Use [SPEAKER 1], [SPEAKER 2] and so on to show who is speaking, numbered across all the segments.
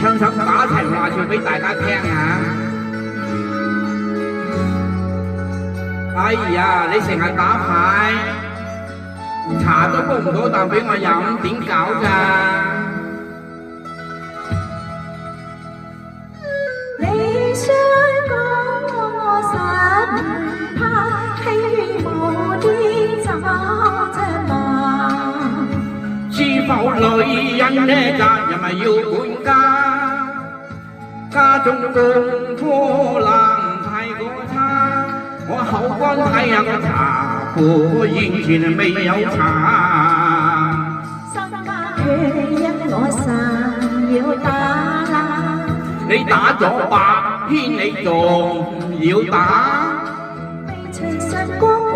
[SPEAKER 1] 唱首打情罵俏俾大家聽下。哎呀，你成日打牌，茶都煲唔到啖俾我飲，點搞㗎？
[SPEAKER 2] 你想講我實唔怕，希望啲找啫嘛。
[SPEAKER 1] 是否女人呢責任係要管家，家中功夫難太過差。我口乾睇下個茶壺，完全未有茶。
[SPEAKER 2] 身家血因我實要打啦。
[SPEAKER 1] 你打咗白天，你仲要打？
[SPEAKER 2] 未隨神光滿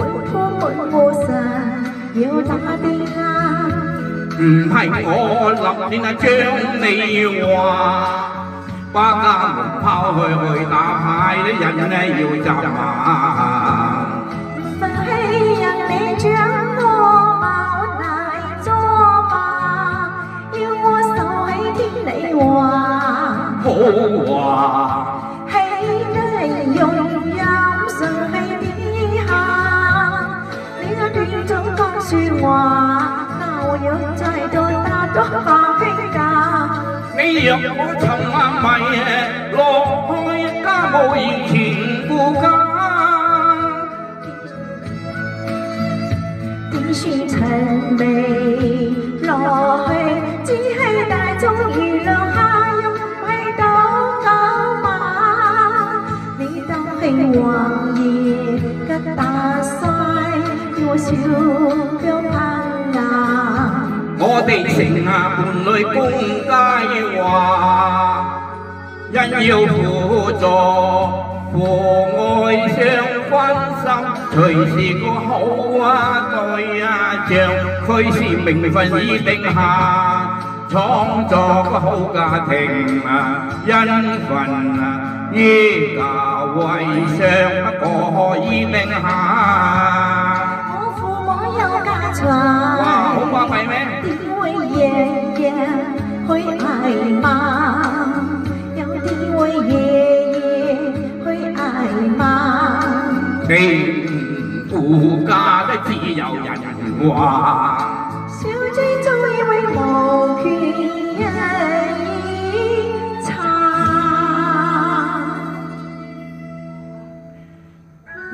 [SPEAKER 2] 富神，要打啲啦。
[SPEAKER 1] 唔係我立亂係將你話。把家門拋去打牌的人呢要責罵。
[SPEAKER 2] 不係讓你將我矛嚟捉嘛，要我受起天理話。
[SPEAKER 1] 好話
[SPEAKER 2] 係你用飲水啲下，你一斷咗講説話，教養在度打咗下傾價。
[SPEAKER 1] 你若我尋晚迷落去，家務完全顧家。
[SPEAKER 2] 點算陳眉落去，只係大眾娛樂下，又唔係當狗馬。你當係王爺吉大晒，我笑標噴牙。
[SPEAKER 1] 我哋成下伴侶公街話，因要輔助父愛相關心，隨時個好對象，隨時名分已定下，創作個好家庭因份依教為上個已定下。
[SPEAKER 2] 我父母有家財，
[SPEAKER 1] 哇，好巴閉咩？
[SPEAKER 2] 點會夜夜去捱罵？有點會夜夜去捱罵？
[SPEAKER 1] 你唔顧家的自有人話。
[SPEAKER 2] 小姐早已為無權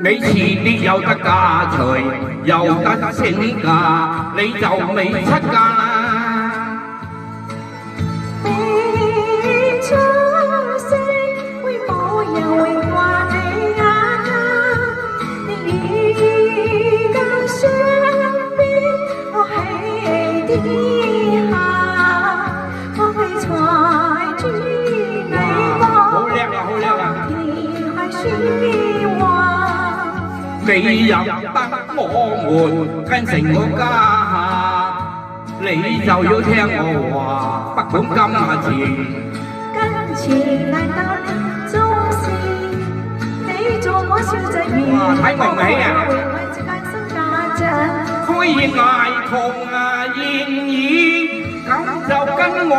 [SPEAKER 1] 你遲啲有得嫁娶，有得升價，你就未出嫁啦。
[SPEAKER 2] 未出聲，會冇人會話你呀。你而家身邊，我係啲下，我係財主你
[SPEAKER 1] 好叻啊，好叻啊！
[SPEAKER 2] 係説話。
[SPEAKER 1] 你入得我們跟成個家，你就要聽我話，不管金啊錢。
[SPEAKER 2] 跟前嚟到總是你做我小姐兒，
[SPEAKER 1] 睇明唔起啊？可以捱窮現已，咁就跟我，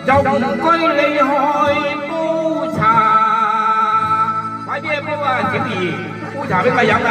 [SPEAKER 1] 就唔該你去煲茶。快啲去煲啊，小兒！煲茶俾佢飲啊！